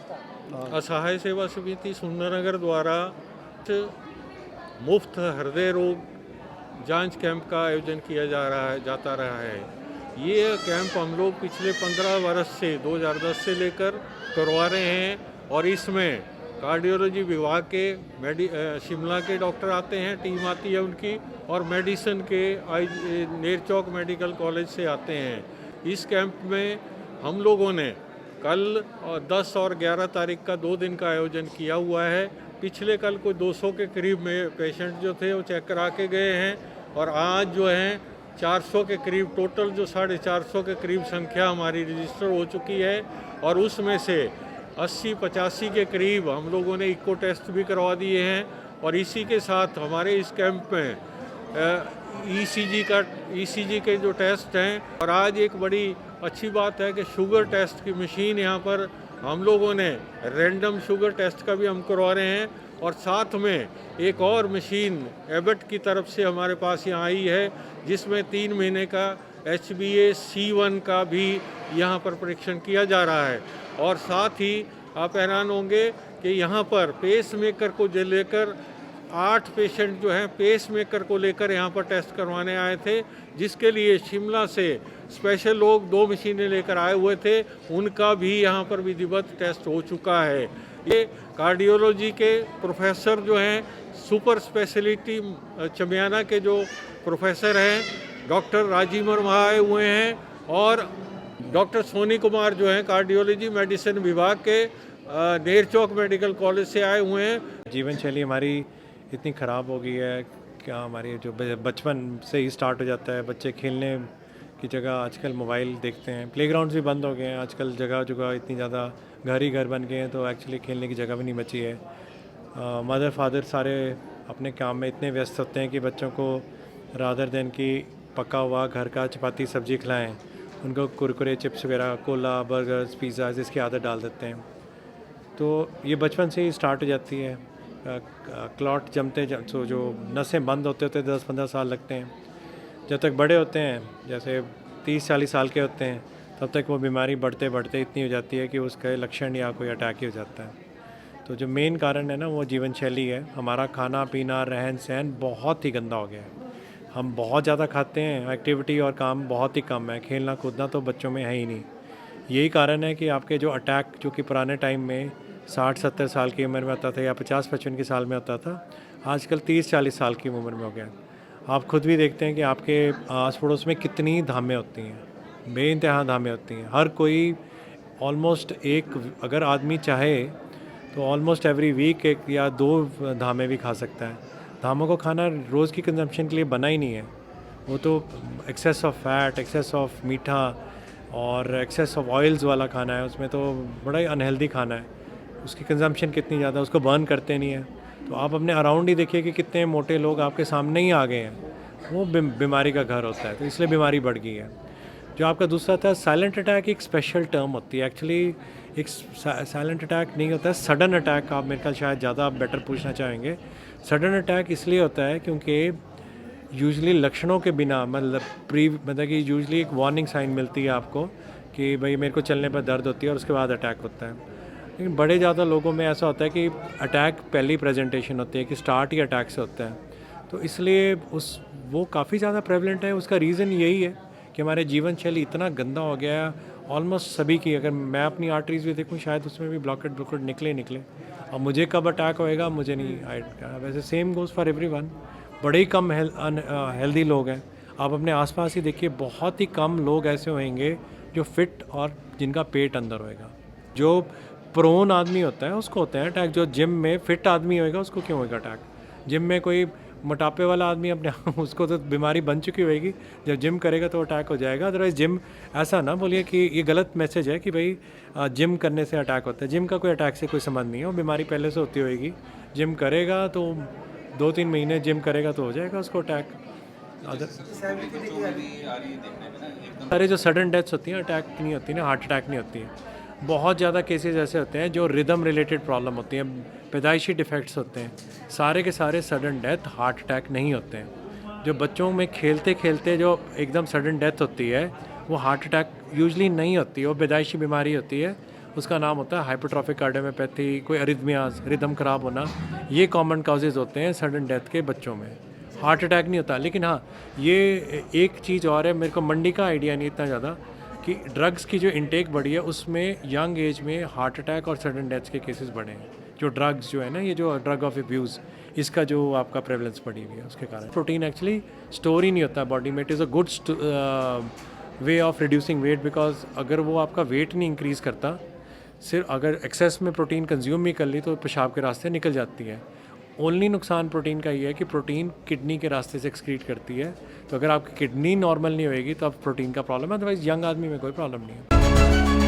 असहाय सेवा समिति सुंदरनगर द्वारा मुफ्त हृदय रोग जांच कैंप का आयोजन किया जाता रहा है। ये कैंप हम लोग पिछले 15 वर्ष से 2010 से लेकर करवा रहे हैं और इसमें कार्डियोलॉजी विभाग के शिमला के डॉक्टर आते हैं, टीम आती है उनकी, और मेडिसिन के नेरचौक मेडिकल कॉलेज से आते हैं। इस कैंप में हम लोगों ने कल 10 और 11 तारीख का 2 दिन का आयोजन किया हुआ है। पिछले कल कोई 200 के करीब में पेशेंट जो थे वो चेक करा के गए हैं और आज जो हैं 400 के करीब, टोटल जो 450 के करीब संख्या हमारी रजिस्टर हो चुकी है और उसमें से 80-85 के करीब हम लोगों ने इको टेस्ट भी करवा दिए हैं। और इसी के साथ हमारे इस कैंप में ईसीजी के जो टेस्ट हैं, और आज एक बड़ी अच्छी बात है कि शुगर टेस्ट की मशीन यहाँ पर हम लोगों ने रैंडम शुगर टेस्ट का भी हम करवा रहे हैं। और साथ में एक और मशीन एबट की तरफ से हमारे पास यहाँ आई है जिसमें 3 महीने का HbA1c का भी यहाँ पर परीक्षण किया जा रहा है। और साथ ही आप हैरान होंगे कि यहाँ पर पेस मेकर को लेकर 8 पेशेंट जो हैं पेस मेकर को लेकर यहाँ पर टेस्ट करवाने आए थे, जिसके लिए शिमला से स्पेशल लोग 2 मशीनें लेकर आए हुए थे। उनका भी यहाँ पर विधिवत टेस्ट हो चुका है। ये कार्डियोलॉजी के प्रोफेसर जो हैं, सुपर स्पेशलिटी चमियाना के जो प्रोफेसर हैं, डॉक्टर राजीव वर्मा आए हुए हैं और डॉक्टर सोनी कुमार जो हैं कार्डियोलॉजी मेडिसिन विभाग के नेरचौक मेडिकल कॉलेज से आए हुए हैं। जीवन शैली हमारी इतनी ख़राब हो गई है क्या, हमारी जो बचपन से ही स्टार्ट हो जाता है। बच्चे खेलने की जगह आजकल मोबाइल देखते हैं, प्लेग्राउंड्स भी बंद हो गए हैं आजकल, जगह जगह इतनी ज़्यादा घर ही घर बन गए हैं तो एक्चुअली खेलने की जगह भी नहीं बची है। मदर फादर सारे अपने काम में इतने व्यस्त होते हैं कि बच्चों को रादर देन की पका हुआ घर का चपाती सब्जी खिलाएं, उनको कुरकुरे चिप्स वगैरह, कोला, बर्गर्स, पिज़्ज़ा इसकी आदत डाल देते हैं। तो ये बचपन से ही स्टार्ट हो जाती है। क्लॉट जमते तो जो नसें बंद होते होते 10-15 साल लगते हैं। जब तक बड़े होते हैं, जैसे 30-40 साल के होते हैं, तब तक वो बीमारी बढ़ते बढ़ते इतनी हो जाती है कि उसका लक्षण या कोई अटैक ही हो जाता है। तो जो मेन कारण है ना वो जीवन शैली है। हमारा खाना पीना रहन सहन बहुत ही गंदा हो गया है। हम बहुत ज़्यादा खाते हैं, एक्टिविटी और काम बहुत ही कम है, खेलना कूदना तो बच्चों में है ही नहीं। यही कारण है कि आपके जो अटैक जो कि पुराने टाइम में 60-70 साल की उम्र में होता था या 50-55 के साल में होता था, आजकल 30-40 साल की उम्र में हो गया। आप खुद भी देखते हैं कि आपके आस पड़ोस में कितनी धामें होती हैं, बेइंतहा धामें होती हैं। हर कोई ऑलमोस्ट एक, अगर आदमी चाहे तो ऑलमोस्ट एवरी वीक 1 या 2 धामें भी खा सकता है। धामों को खाना रोज़ की कंजम्पशन के लिए बना ही नहीं है। वो तो excess of fat, excess of मीठा और एक्सेस ऑफ ऑयल्स वाला खाना है, उसमें तो बड़ा ही अनहेल्दी खाना है। उसकी कंजम्पशन कितनी ज़्यादा, उसको बर्न करते नहीं है। तो आप अपने अराउंड ही देखिए कि कितने मोटे लोग आपके सामने ही आ गए हैं। वो बीमारी का घर होता है, तो इसलिए बीमारी बढ़ गई है। जो आपका दूसरा था साइलेंट अटैक, एक स्पेशल टर्म होती है एक्चुअली। एक साइलेंट अटैक नहीं होता है, सडन अटैक। आप मेरे ख्याल शायद ज़्यादा बेटर पूछना चाहेंगे। सडन अटैक इसलिए होता है क्योंकि यूजली लक्षणों के बिना, मतलब कि यूजली एक वार्निंग साइन मिलती है आपको कि भाई मेरे को चलने पर दर्द होती है और उसके बाद अटैक होता है। लेकिन बड़े ज़्यादा लोगों में ऐसा होता है कि अटैक पहली प्रेजेंटेशन होती है, कि स्टार्ट ही अटैक से होता है। तो इसलिए वो काफ़ी ज़्यादा प्रेवलेंट है। उसका रीज़न यही है कि हमारे जीवन शैली इतना गंदा हो गया है ऑलमोस्ट सभी की। अगर मैं अपनी आर्टरीज भी देखूँ शायद उसमें भी ब्लॉकेड निकले। और मुझे कब अटैक होएगा मुझे नहीं, वैसे सेम गोज़ फॉर एवरीवन। बड़े ही कम हेल्दी लोग हैं। आप अपने आसपास ही देखिए, बहुत ही कम लोग ऐसे होंगे जो फिट और जिनका पेट अंदर होएगा। जो प्रोन आदमी होता है उसको होता है अटैक। जो जिम में फिट आदमी होएगा उसको क्यों होएगा अटैक? जिम में कोई मोटापे वाला आदमी अपने उसको तो बीमारी बन चुकी होएगी, जब जिम करेगा तो अटैक हो जाएगा। अदरवाइज़ जिम, ऐसा ना बोलिए कि ये गलत मैसेज है कि भाई जिम करने से अटैक होता है। जिम का कोई अटैक से कोई संबंध नहीं है। वो बीमारी पहले से होती होएगी, जिम करेगा तो 2-3 महीने जिम करेगा तो हो जाएगा उसको अटैक। अरे जो सडन डेथ्स होती हैं अटैक नहीं होती ना, हार्ट अटैक नहीं होती है। बहुत ज़्यादा केसेस ऐसे होते हैं जो रिदम रिलेटेड प्रॉब्लम होती हैं, पैदाइशी डिफेक्ट्स होते हैं। सारे के सारे सडन डेथ हार्ट अटैक नहीं होते हैं। जो बच्चों में खेलते खेलते जो एकदम सडन डेथ होती है वो हार्ट अटैक यूजली नहीं होती है, वो पैदाइशी बीमारी होती है। उसका नाम होता है हाइपरट्रॉफिक कार्डियोमायोपैथी, कोई अरिथमियाज, रिदम ख़राब होना, ये कॉमन काजेज़ होते हैं सडन डेथ के बच्चों में। हार्ट अटैक नहीं होता। लेकिन हाँ, ये एक चीज़ और है, मेरे को मंडी का आइडिया नहीं इतना ज़्यादा, कि ड्रग्स की जो इंटेक बढ़ी है उसमें यंग एज में हार्ट अटैक और सडन डेथ्स के केसेस बढ़े हैं। जो ड्रग्स जो है ना, ये जो ड्रग ऑफ अब्यूज़, इसका जो आपका प्रेवलेंस बढ़ी हुई है उसके कारण। प्रोटीन एक्चुअली स्टोर ही नहीं होता बॉडी में। It is a good way of reducing weight, because अगर वो आपका वेट नहीं इंक्रीज़ करता, सिर्फ अगर एक्सेस में प्रोटीन कंज्यूम भी कर ली तो पेशाब के रास्ते निकल जाती है। ओनली नुकसान प्रोटीन का ये है कि प्रोटीन किडनी के रास्ते से एक्सक्रीट करती है। तो अगर आपकी किडनी नॉर्मल नहीं होएगी तो अब प्रोटीन का प्रॉब्लम है, अदरवाइज यंग आदमी में कोई प्रॉब्लम नहीं है।